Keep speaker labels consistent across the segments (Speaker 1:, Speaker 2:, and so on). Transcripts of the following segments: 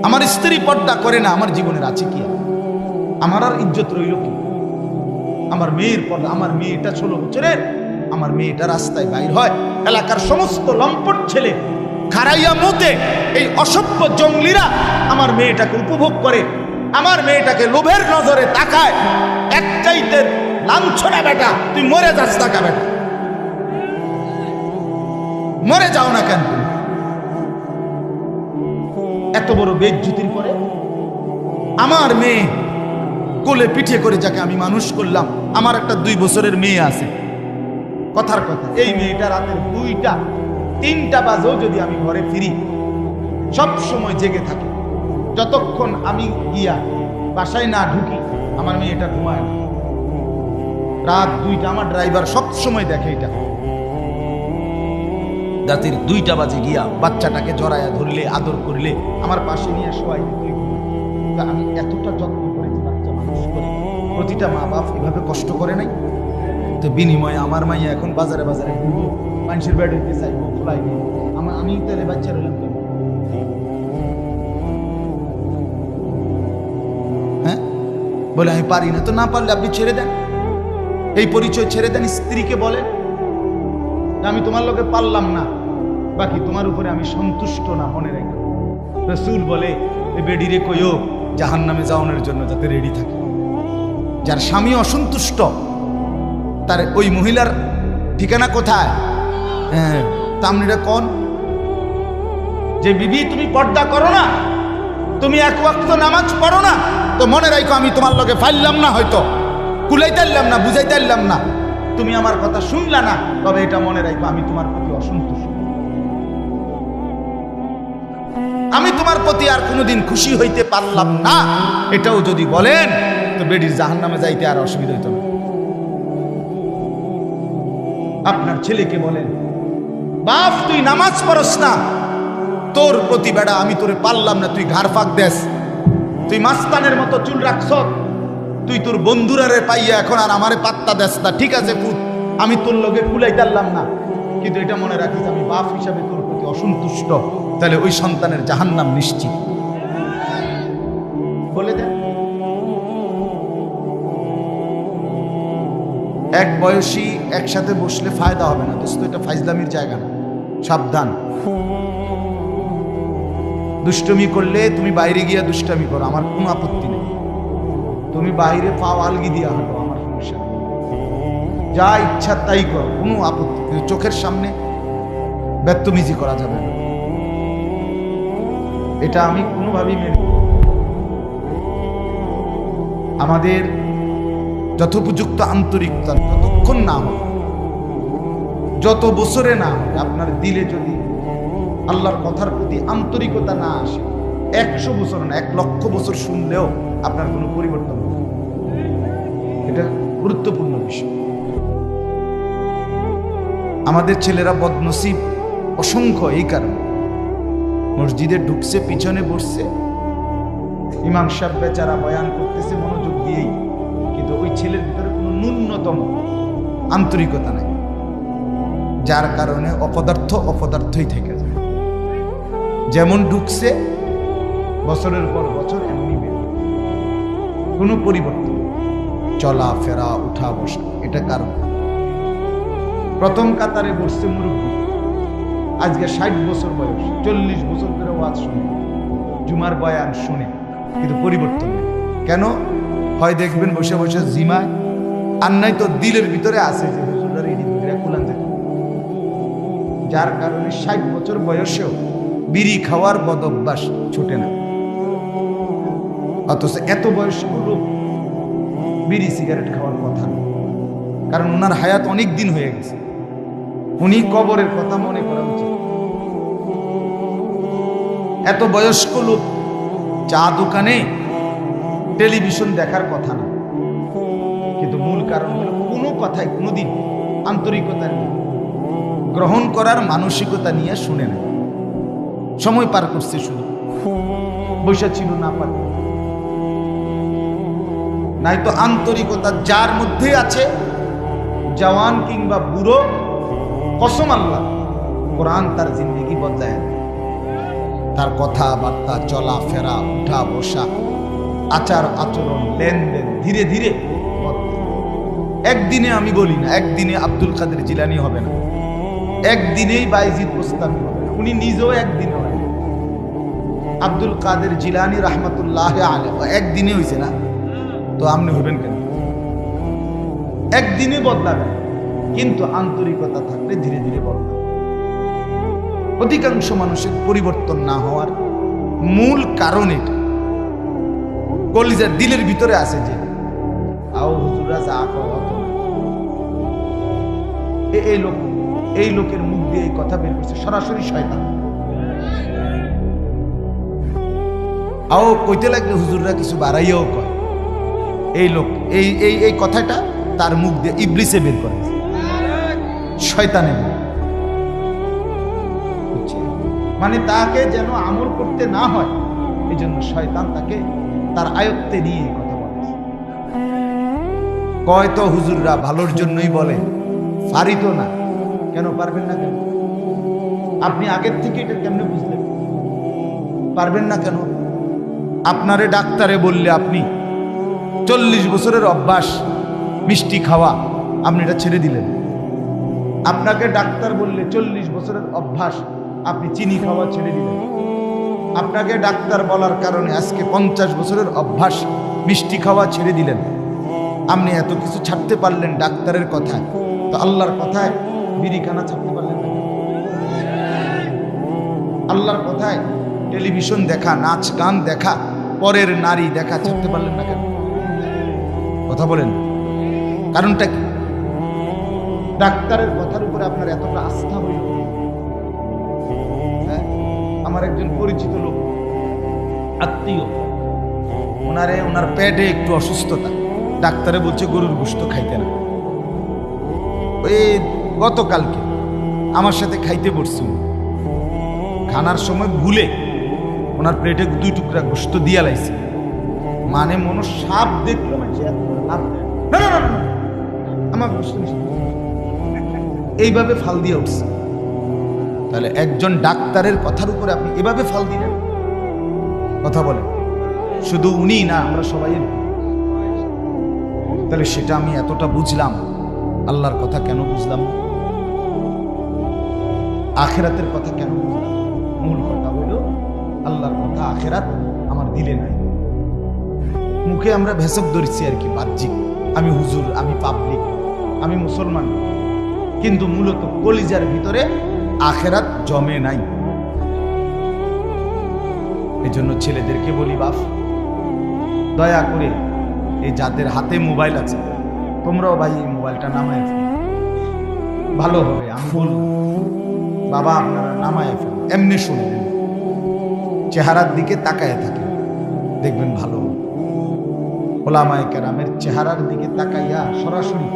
Speaker 1: আমার স্ত্রী পর্দা করে না, আমার জীবনের আছে কি? আমার আর ইজ্জত রইল কি? আমার মেয়ের পর্দা, আমার মেয়েটা 16 বছরের, আমার মেয়েটা রাস্তায় বাইর হয়, এলাকার সমস্ত লম্পট ছেলে খারাইয়া মতে এই অসভ্য জঙ্গলিরা আমার মেয়েটাকে উপভোগ করে, আমার মেয়েটাকে লোভের নজরে তাকায়। এক চাইতে লাঞ্ছনা বেটা, তুই মরে যাস টাকা বেটা, মরে যাও না কেন? তুমি এত বড় বেজ্জুতির পরে আমার মেয়ে কোলে পিঠে করে যাকে আমি মানুষ করলাম, আমার একটা 2 বছরের মেয়ে আছে, কথার কথা এই মেয়েটা রাতের 2টা 3টা বাজেও যদি আমি ঘরে ফিরি সব সময় জেগে থাকে। যতক্ষণ আমি গিয়া বাসায় না ঢুকি আমার মেয়েটা ঘুমায় না। রাত 2টা আমার ড্রাইভার সব সময় দেখে এটা। রাতের 2টা বাজে গিয়া বাচ্চাটাকে জড়ায়া ধরলে, আদর করলে, আমার পাশে নিয়ে শোয়াই দিতে, আমি এতটা যত্ন করেছি বাচ্চা মানুষ করে। প্রতিটা মা বাপ এভাবে কষ্ট করে নাই তো? বিনিময়ে আমার মাইয়া এখন বাজারে বাজারে ঘুরবো, মানুষের বেড হইতে চাইবো, ফোলাইবো, আমি তাহলে বাচ্চা রইলাম কেন? হ্যাঁ, বলে আমি পারি না। তো না পারলে আপনি ছেড়ে দেন, এই পরিচয় ছেড়ে দেন, স্ত্রীকে বলেন আমি তোমার লোকে পারলাম না, বাকি তোমার উপরে আমি সন্তুষ্ট না, মনে রেখো। রাসূল বলে এই বেডিরে কইও জাহান্নামে যাওয়ানোর জন্য যাতে রেডি থাকে। যার স্বামী অসন্তুষ্ট তার ওই মহিলার ঠিকানা কোথায়? হ্যাঁ, তামনিটা কোন? যে বিবি তুমি পর্দা করো না, তুমি 1 ওয়াক্ত নামাজ পড়ো না, তো মনে রাখো আমি তোমার লগে ফাইললাম না, হয়তো কুলাইতাইলাম না, বুঝাইতাইলাম না, তুমি আমার কথা শুনলা না, তবে এটা মনে রাখো আমি তোমার প্রতি অসন্তুষ্ট, আমি তোমার প্রতি আর কোনোদিন খুশি হইতে পারলাম না। এটাও যদি বলেন তো বেডির জাহান্নামে যাইতে আর অসুবিধা হইত না। আপনার ছেলেকে বলেন বাপ তুই নামাজ পড়স না, তোর প্রতি বেড়া আমি তোরে পারলাম না, তুই ঘাড় ফাঁক দেস, তুই মাস্তানের মতো চুল রাখছ, তুই তোর বন্ধুরারে পাইয়া এখন আর আমারে পাত্তা দেস না। ঠিক আছে পুত, আমি তোর লগে কুলাই পারলাম না, কিন্তু এটা মনে রাখিস আমি বাপ হিসাবে তোর প্রতি অসন্তুষ্ট, তাহলে ওই সন্তানের জাহান্নাম নিশ্চিত। বলে দেন। এক বয়সী একসাথে বসলে ফায়দা হবে না দোস্ত, এটা ফাইজলামির জায়গা না, সাবধান। দুষ্টমি করলে তুমি বাইরে গিয়া দুষ্টামি করো, আমার কোনো আপত্তি নেই, তুমি বাইরে পাও আলগি দিয়া হাঁটো, আমার সমস্যা নেই, যা ইচ্ছা তাই করো, কোনো আপত্তি, কিন্তু চোখের সামনে ব্যত্যমিজি করা যাবে না, এটা আমি কোনোভাবেই মেনে। আমাদের যথোপযুক্ত আন্তরিকতা যতক্ষণ না হবে, যত বছরে না হবে, আপনার দিলে যদি আল্লাহর কথার প্রতি আন্তরিকতা না আসে, 100 বছর না 1 লক্ষ বছর শুনলেও আপনার কোনো পরিবর্তন হবে না। এটা গুরুত্বপূর্ণ বিষয়। আমাদের ছেলেরা বদনসিব অসংখ্য এই কারণে, মসজিদে ঢুকছে, পিছনে বসছে, ইমাম সাহেব বেচারা বয়ান করতেছে মনোযোগ দিয়েই, কিন্তু ওই ছেলের ভিতরে কোনো ন্যূনতম আন্তরিকতা নাই, যার কারণে অপদার্থই থেকে যায়। যেমন ঢুকছে বছরের পর বছর এমনি বের, কোনো পরিবর্তন, চলা ফেরা, উঠা বসা, এটা কারণ। প্রথম কাতারে বসছে মুরব্বী, আজকে 60 বছর বয়স, 40 বছর ধরে ওয়াজ শুনে, জুমার বয়ান শুনে, কিন্তু পরিবর্তন নেই। কেন? হয় দেখবেন বসে বসে জিমায়, আর নাই তো দিলের ভিতরে আছে যে হুজুরের এই দিকটা কুলান যেত, যার কারণে 60 বছর বয়সেও বিড়ি খাওয়ার বদ অভ্যাস ছুটে না। অথচ এত বয়স্ক লোক বিড়ি সিগারেট খাওয়ার কথা না, কারণ ওনার হায়াত অনেক দিন হয়ে গেছে, উনি কবরের কথা মনে করা উচিত। এত বয়স্ক লোক চা দোকানে টেলিভিশন দেখার কথা না, কিন্তু মূল কারণ হলো কোনো কথাই কোনোদিন আন্তরিকতা নিয়ে, গ্রহণ করার মানসিকতা নিয়ে শুনে না, সময় পার করছে, শুধু বসে ছিল না পারে। নাই তো আন্তরিকতা যার মধ্যে আছে, জওয়ান কিংবা বুড়ো, কসম আল্লাহ কোরআন তার জিন্দেগি বদলায়। তার কথাবার্তা, চলাফেরা, উঠা বসা, আচার আচরণ, লেনদেন ধীরে ধীরে বদলায়। একদিনে আমি বলি না একদিনে আব্দুল কাদের জিলানী হবে না, একদিনেই বায়েজিদ বোস্তামি হবে না, উনি নিজেও একদিনে হয়। আব্দুল কাদের জিলানী রহমতুল্লাহ আলাইহি একদিনে হয়েছে না, তো আপনি হবেন কেন? একদিনে বদলাবে, কিন্তু আন্তরিকতা থাকলে ধীরে ধীরে বদলাবে। অধিকাংশ মানুষের পরিবর্তন না হওয়ার মূল কারণ এটা, কলিজার দিলের ভিতরে আছে যে আও হুজুরা যা কয় অত না। এই লোকের মুখ দিয়ে এই কথা বের করছে সরাসরি শয়তান। আও কইতে লাগলে হুজুররা কিছু বাড়াইয়াও কয়, এই লোক এই কথাটা তার মুখ দিয়ে ইবলিসে বের করে, শয়তানে। মানে তাকে যেন আমল করতে না হয়, এই জন্য শয়তান তাকে তার আয়ত্তে নিয়ে কথা বলে। কয় তো হুজুররা ভালোর জন্যই বলে, পারিত না। কেন পারবেন না? কেন আপনি আগের থেকে এটা কেমনে বুঝলেন? পারবেন না কেন? আপনারে ডাক্তারে বললে আপনি 40 বছরের অভ্যাস মিষ্টি খাওয়া, আপনি এটা ছেড়ে দিলেন। আপনাকে ডাক্তার বললে 40 বছরের অভ্যাস আপনি চিনি খাওয়া ছেড়ে দিলেন। আপনাকে ডাক্তার বলার কারণে আজকে 50 বছরের অভ্যাস মিষ্টি খাওয়া ছেড়ে দিলেন। আপনি এত কিছু ছাড়তে পারলেন ডাক্তারের কথায়, তো আল্লাহর কথায় বিড়িখানা ছাড়তে পারলেন না? আল্লাহর কথায় টেলিভিশন দেখা, নাচ গান দেখা, পরের নারী দেখা ছাড়তে পারলেন না কেন? কথা বলেন, কারণটা কি? ডাক্তারের কথার উপরে আপনার এতটা আস্থা হইল। আমার একজন পরিচিত লোক, আত্মীয়, ওনার পেটে একটু অসুস্থতা, ডাক্তারে বলছে গরুর গোশত খাইতে না। ওই গতকালকে আমার সাথে খাইতে বসছি, খানার সময় ভুলে ওনার প্লেটে 2 টুকরা গোশত দিয়া লাইছে। মানে মনে সাপ দেখলো আমার গোশত এইভাবে ফাল দিয়ে উঠছে। তাহলে একজন ডাক্তারের কথার উপরে আপনি এভাবে ফাল দিলেন? কথা বলেন, শুধু উনি না, আমরা সবাই। তাহলে সেটা আমি এতটা বুঝলাম, আল্লাহর কথা কেন বুঝলাম? আখেরাতের কথা কেন বুঝলাম? মূল কথা হইল আল্লাহর কথা, আখেরাত আমার দিলে নাই। মুখে আমরা ভেসক ধরছি আর কি, বাহ্যিক আমি হুজুর, আমি পাবলিক, আমি মুসলমান, কিন্তু মূলত কলিজার ভিতরে আখেরাত জমে নাই। এই জন্য ছেলেদেরকে বলি, বাপ দয়া করে এই যাদের হাতে মোবাইল আছে, তোমরাও ভাই এই মোবাইলটা নামায় ফেলো, ভালো হবে। আমি বলব বাবা আপনারা নামায় ফেলো, এমনি শুনবেন, চেহারার দিকে তাকায় থাকেন, দেখবেন ভালো। ওলামায়ে কেরামের চেহারার দিকে তাকাইয়া সরাসরি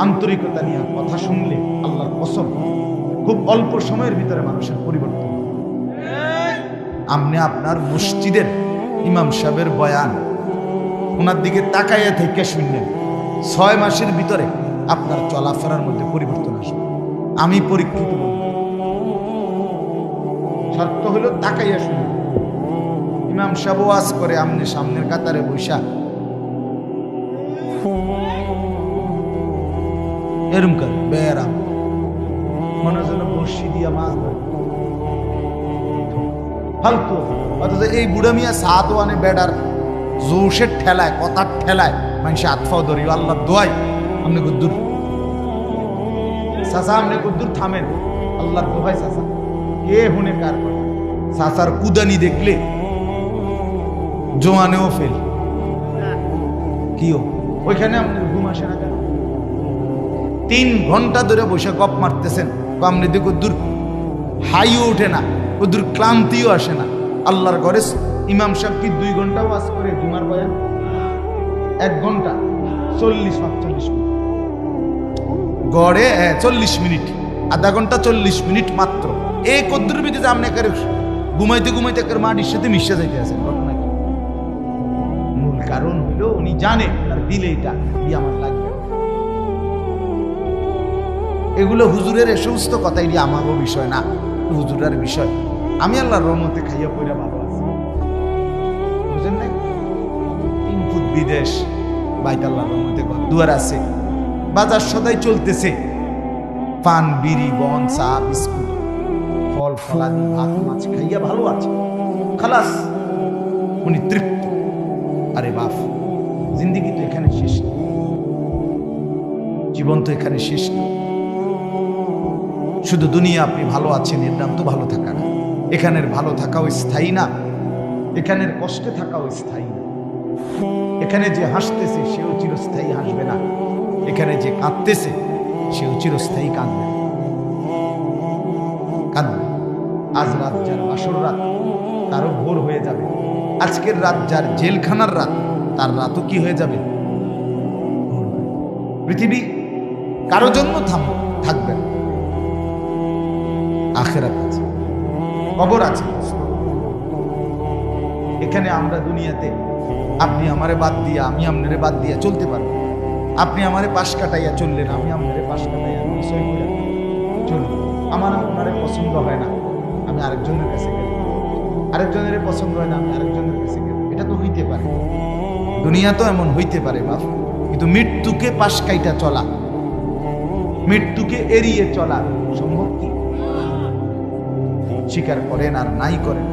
Speaker 1: আন্তরিকতা নিয়ে কথা শুনলে আল্লাহর কসম খুব অল্প সময়ের ভিতরে মানুষের পরিবর্তন। আপনি আপনার মসজিদের ইমাম সাহেবের বয়ান ওনার দিকে তাকাইয়া থেকে শুনলেন, 6 মাসের ভিতরে আপনার চলাফেরার মধ্যে পরিবর্তন আসবে। আমি পরীক্ষিত বলব, শর্ত হলো তাকাইয়া শুনবেন। ইমাম সাহেব ওয়াজ করে, আপনি সামনের কাতারে বৈশা এরম করে বেয়ারাম মনে যেন বর্ষি দিয়া মাছ ধরে ফালতু। অথচ এই বুড়া মিয়া সাত ওয়ানে বেডার জোশের ঠেলায়, কথার ঠেলায় মানুষে আতফাও ধরি। আল্লাহ দোয়াই আপনি গুদ্দুর চাচা, আপনি গুদ্দুর থামেন, আল্লাহর দোহাই চাচা, কে হুনে কার করে। চাচার কুদানি দেখলে জোয়ানেও ফেল। কিও ওইখানে আপনার ঘুম আসে না কেন? 3 ঘন্টা ধরে বসে গপ মারতেছেন, আপনি দেখো দূর হাইও ওঠে না, ও দূর ক্লান্তিও আসে না। আল্লাহর ঘরে ইমাম সাহেব কি 2 ঘন্টা ওয়াজ করে জুমার বয়ান? 1 ঘন্টা 40-45 মিনিট গড়ে, 40 মিনিট, আধা ঘন্টা 40 মিনিট মাত্র। এই কদ্দুর ভিতরে আপনি ঘুমাইতে ঘুমাইতে মাটির সাথে মিশে যাইতে আছেন। ঘটনা কি? মূল কারণ হইল উনি জানে তার দিলে এটা দিয়ে আমার লাগবে। এগুলো হুজুরের এ সমস্ত কথা, এটি আমারও বিষয় না, হুজুরের বিষয়। আমি আল্লাহর রহমতে খাইয়া পইরা ভালো আছি, বুঝেন নাই? 3 ফুট বিদেশ, বাইত আল্লাহর রহমতে ঘর দুয়ার আছে, বাজার সদাই চলতেছে, পান বিড়ি বন চা বিস্কুট ফল ফলাদি ভাত মাছ খাইয়া ভালো আছে, খালাস, উনি তৃপ্ত। আরে বাপ, জিন্দিগি তো এখানে শেষ না, জীবন তো এখানে শেষ না। শুধু দুনিয়া আপনি ভালো আছেন এর নাম তো ভালো থাকা না। এখানের ভালো থাকাও স্থায়ী না, এখানের কষ্টে থাকাও স্থায়ী না। এখানে যে হাসতেছে সেও চিরস্থায়ী হাসবে না, এখানে যে কাঁদতেছে সেও চিরস্থায়ী কাঁদবে কাঁদবে। আজ রাত যার বাসর রাত তারও ভোর হয়ে যাবে, আজকের রাত যার জেলখানার রাত তার রাতও কি হয়ে যাবে? পৃথিবী কারো জন্য থাকবে না, আখিরাত আছে, কবর আছে। এখানে আমরা দুনিয়াতে আপনি আমারে বাদ দিয়া আমি আপনারে বাদ দিয়া চলতে পারবো, আপনি আমারে পাশ কাটাইয়া চললেন, আমি আপনারে পাশ কাটাইয়া বিষয় করে চলব। আমার আপনারে পছন্দ হয় না, আমি আরেকজনের কাছে গেলাম, আরেকজনের পছন্দ হয় না, আমি আরেকজনের কাছে গেলাম। এটা তো হইতে পারে, দুনিয়া তো এমন হইতে পারে বাপ। কিন্তু মৃত্যুকে পাশ কাইটা চলা, মৃত্যুকে এড়িয়ে চলা সম্ভব কি? স্বীকার করেন আর নাই করেন,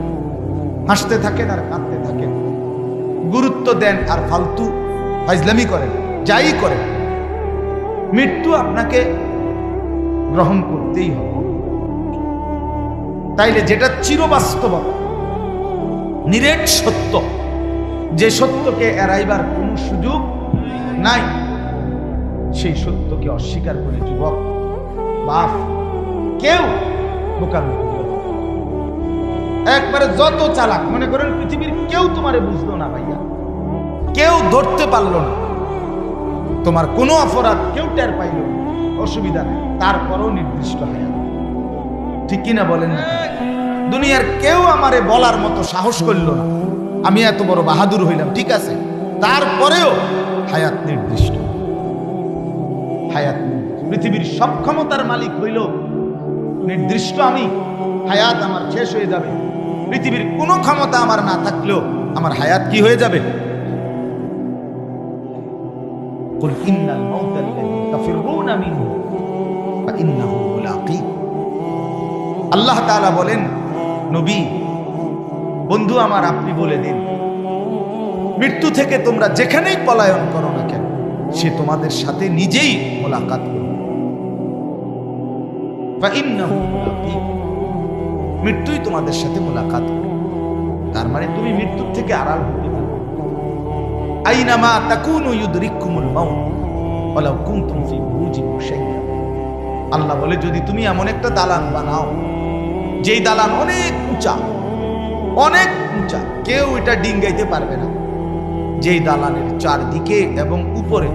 Speaker 1: হাসতে থাকেন আর কাঁদতে থাকেন, গুরুত্ব দেন আর ফালতু ফাইজলামি করেন, যাই করেন, মৃত্যু আপনাকে গ্রহণ করতেই হবে। তাইলে যেটা চিরবাস্তব নিরেট সত্য, যে সত্যকে এড়াইবার কোনো সুযোগ নাই, সেই সত্যকে অস্বীকার করে যুবক বাপ কেউ বোকামি করবে। একবারে যত চালাক মনে করেন পৃথিবীর কেউ তোমারে বুঝলো না ভাইয়া, কেউ ধরতে পারলো না, তোমার কোনো অপরাধ কেউ টের পাইল না, অসুবিধা নেই, তারপরও নির্দিষ্ট হায়াত। ঠিক কিনা বলেন না? দুনিয়ার কেউ আমারে বলার মতো সাহস করলো না, আমি এত বড় বাহাদুর হইলাম, ঠিক আছে, তারপরেও হায়াত নির্দিষ্ট। হায়াত পৃথিবীর সব ক্ষমতার মালিক হইল নির্দিষ্ট, আমি হায়াত আমার শেষ হয়ে যাবে। পৃথিবীর কোনো ক্ষমতা আমার না থাকলেও আমার হায়াত কি হয়ে যাবে? কুল ইন্নাল মাউতা আল্লাযী তাফিরুনা মিনহু ফাইন্নাহু মুলাকীক। আল্লাহ তাআলা বলেন, নবী বন্ধু আমার, আপনি বলে দিন, মৃত্যু থেকে তোমরা যেখানেই পলায়ন করো না কেন, সে তোমাদের সাথে নিজেই মোলাকাত করবে। ফাইন্নাহু মুলাকীক, মৃত্যুই তোমাদের সাথে মোলাকাত করবে। তার মানে তুমি মৃত্যুর থেকে আড়াল হতে পারো। আইনামা তাকুনু ইউদরিকুমুল মাউত ওয়ালাউ কুনতুম ফি বুরুজিন মুশাইয়্যাদা। আল্লাহ বলে, যদি তুমি এমন একটা দালান বানাও, যেই দালান অনেক উঁচা, অনেক উঁচা, কেউ এটা ডিঙ্গাইতে পারবে না, যেই দালানের চারদিকে এবং উপরে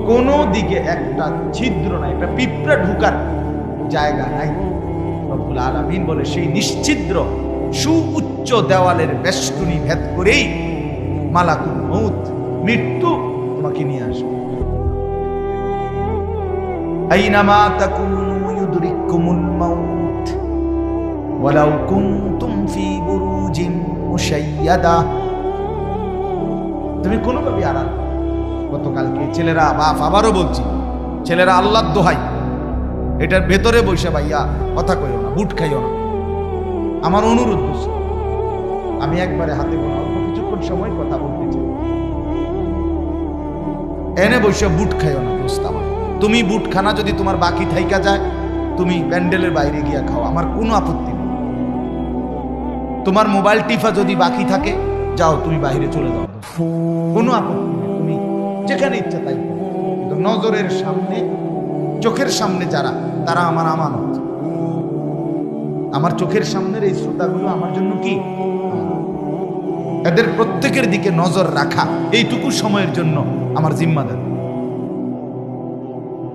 Speaker 1: কোনো দিকে একটা ছিদ্র নাই, একটা পিঁপড়া ঢুকার জায়গা নাই, রব্বুল আলামিন বলে সেই নিশ্ছিদ্র সুউচ্চ দেওয়ালের বেষ্টনী ভেদ করেই মালাকুল মউত, মৃত্যু তোমাকে নিয়ে আসবে। আইনামা তাকুনু ইউদরিকুমুল মাউত ওয়ালাউ কুনতুম ফি বুরুজিন মুশাইয়্যাদা। তুমি কোনোভাবে আড়াল। গতকালকে ছেলেরা, বাপ আবারও বলছি, ছেলেরা আল্লাহর দোহাই, এটার ভেতরে বসে ভাইয়া কথা কইও না, বুট খাইও না। আমার অনুরোধ, আমি একবারে হাতে গোনা অল্প কিছুক্ষণ সময় কথা বলতে চাই, এনে বসে বুট খাইও না। দোস্ত আমার, তুমি বুট খানা যদি তোমার বাকি থাইকা যায়, তুমি প্যান্ডেলের বাইরে গিয়া খাও, আমার কোনো আপত্তি নেই। তোমার মোবাইল টিফা যদি বাকি থাকে, যাও তুমি বাইরে চলে যাও, কোনো আপত্তি নেই, তুমি যেখানে ইচ্ছা তাই। কিন্তু নজরের সামনে, চোখের সামনে যারা, তারা আমার আমানত। আমার চোখের সামনের এই শ্রোতাগুলো আমার জন্য কি? এদের প্রত্যেকের দিকে নজর রাখা এইটুকু সময়ের জন্য আমার জিম্মাদার,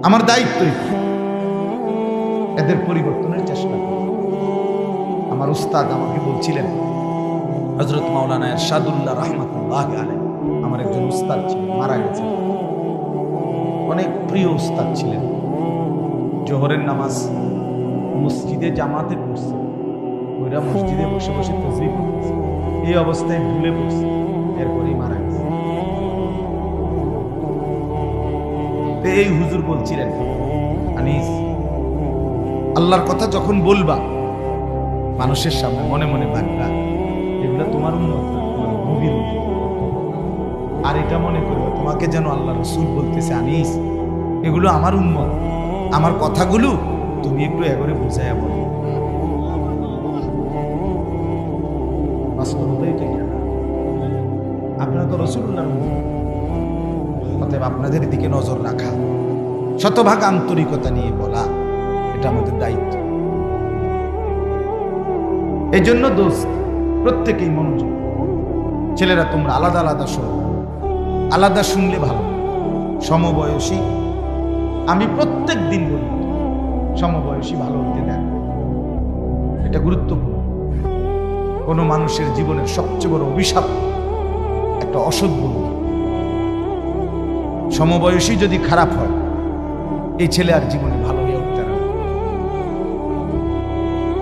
Speaker 1: আমার দায়িত্ব। এদের পরিবর্তনের চেষ্টা করি। আমার উস্তাদ আমাকে বলছিলেন, হযরত মাওলানা ইরশাদুল্লাহ রাহমাতুল্লাহি আলাইহি, আমার একজন উস্তাদ ছিলেন, মারা গেছেন, অনেক প্রিয় উস্তাদ ছিলেন। জোহরের নামাজ মসজিদে জামাতে পড়ছে, ওই কইরা মসজিদে বসে বসে তাসবিহ করতেছে, এই অবস্থায় ভুলে পড়ছে, এরপরেই মারা গেছে। এই হুজুর বলছিলেন, আনিস আল্লাহর কথা যখন বলবা মানুষের সামনে মনে মনে ভাববা এগুলো তোমার উম্মত না, তোমার নবীর উম্মত। আর এটা মনে করবে তোমাকে যেন আল্লাহ রাসূল বলতেছে, আনিস এগুলো আমার উম্মত, আমার কথাগুলো তুমি একটু এগরে বুঝাইয়া বলো। বাস্তবতা এটা কি? আপনারা তো রাসূলুল্লাহর উম্মত, অতএব আপনাদের দিকে নজর রাখা, শতভাগ আন্তরিকতা নিয়ে বলা, এটা আমাদের দায়িত্ব। এই জন্য দোস্ত প্রত্যেকেই মনোযোগ। ছেলেরা তোমরা আলাদা আলাদা শোনো, আলাদা শুনলে ভালো। সমবয়সী, আমি প্রত্যেক দিন বলি সমবয়সী ভালো হতে দেন, এটা গুরুত্বপূর্ণ। কোনো মানুষের জীবনের সবচেয়ে বড় অভিশাপ একটা অসৎ বন্ধু। সমবয়সী যদি খারাপ হয়, এই ছেলে আর জীবনে ভালো হয়ে উঠতে না।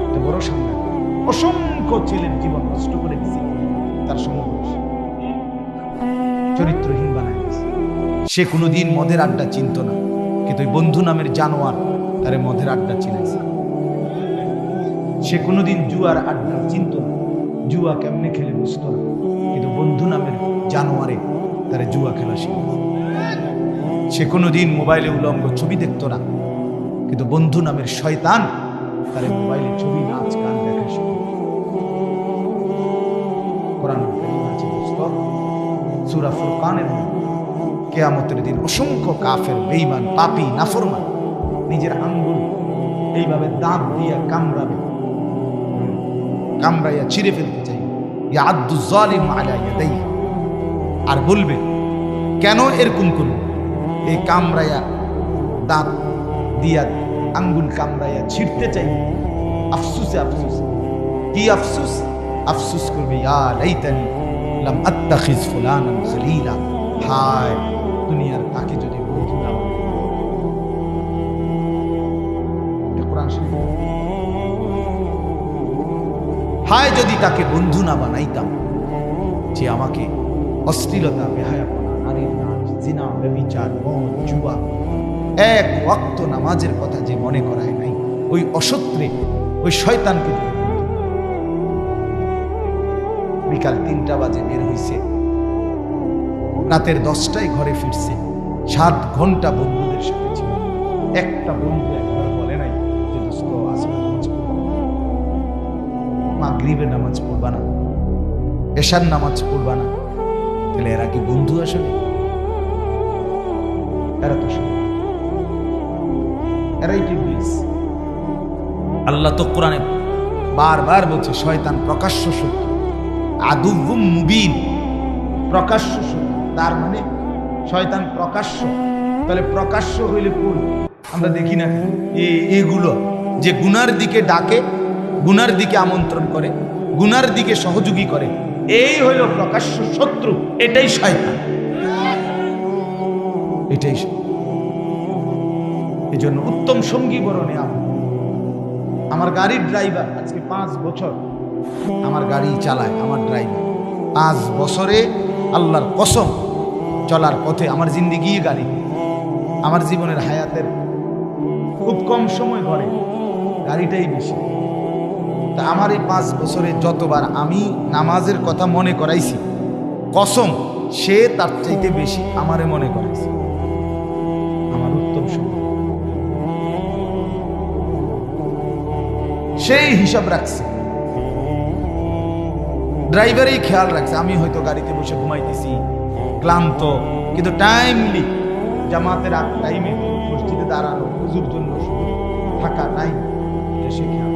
Speaker 1: এটা বড় সামনে অসংখ্য ছেলের জীবন নষ্ট করে দিয়েছে তার সমবয়সী, চরিত্রহীন বানায় দিয়েছে। সে কোনোদিন মদের আড্ডা চিনত না, কিন্তু ওই বন্ধু নামের জানোয়ার তারে মদের আড্ডা চিনেছে। সে কোনোদিন জুয়ার আড্ডা চিনত না, জুয়া কেমনে খেলে বুঝতো না, কিন্তু বন্ধু নামের জানোয়ারে তারে জুয়া খেলা শিখেছে। সে কোনোদিন মোবাইলে উলঙ্গ ছবি দেখতো না, কিন্তু বন্ধু নামের শয়তান তারে মোবাইলে ছবি, নাচ, গান দেখা শিখে। কোরআন আছে সূরা ফুরকানের কিয়ামতের দিন অসংখ্য কাফের, বেঈমান, পাপী, নাফরমান নিজের আঙ্গুল এইভাবে দাঁত দিয়ে কামড়াইয়া ছিঁড়ে ফেলতে চাই। ইয়াদু যালিম আলা ইয়াদাইহি, আর বলবে কেন এরকম করবে? এই কামড়াইয়া দাঁত দিয়া আঙ্গুল কামড়াইয়া ছিঁড়তে চাই, আফসুসে আফসুস। কি আফসুস? আফসুস করবে, ইয়া লাইতানি লাম আত্তাখিজ ফুলানান খলিলা, হায় দুনিয়ার তাকে যদি বন্ধু না বানাই। কোরআন শরীফ, হায় যদি তাকে বন্ধু না বানাইতাম, যে আমাকে অশ্লীলতা, বেহায়াপনা, নারীর নাচ, জিনা, ব্যভিচার, মদ, জুয়া, এক ওয়াক্ত নামাজের কথা যে মনে করায় নাই, ওই অসত্রে, ওই শয়তানকে বিকাল 3টা বাজে বের হইছে, রাতের 10টায় ঘরে ফিরছে, 7 ঘন্টা বন্ধুদের সাথে ছিল। একটা বন্ধু একবার বলে নাই যে দোস্ত আসর নামাজ পড়বা, মাগরিবের নামাজ পড়বা না, এশার নামাজ পড়বা না। তাহলে এরা কি বন্ধু আসলে? এরা তো এরাই ইবলিস। আল্লাহ তো কোরআনে বারবার বলছে শয়তান প্রকাশ্য শত্রু, আদুউম মুবিন, প্রকাশ্য শত্রু। তার মানে শয়তান প্রকাশ্য। তাহলে প্রকাশ্য হইলে কোন আমরা দেখি না এগুলো যে গুনার দিকে ডাকে, গুনার দিকে আমন্ত্রণ করে, গুনার দিকে সহযোগী করে, এই হইল প্রকাশ্য শত্রু। এটাই শয়তান, এটাই। এই জন্য উত্তম সঙ্গী বরণে আমার গাড়ির ড্রাইভার আজকে 5 বছর আমার গাড়ি চালায়, আমার ড্রাইভার 5 বছরে আল্লাহর কসম চলার পথে আমার জিন্দিগি গাড়ি, আমার জীবনের হায়াতের খুব কম সময় ঘরে গাড়িটাই বেশি। তা আমার এই 5 বছরে যতবার আমি নামাজের কথা মনে করাইছি, কসম সে তার চাইতে বেশি আমারে মনে করাইছে। আমার উত্তম সঙ্গী, সেই হিসাব রাখছে, ড্রাইভারই খেয়াল রাখছে। আমি হয়তো গাড়িতে বসে ঘুমাইতেছি ক্লান্ত, কিন্তু টাইমলি জামাতের টাইমে মসজিদে দাঁড়ানো, হুজুর জন্য থাকা টাইম, সে খেয়াল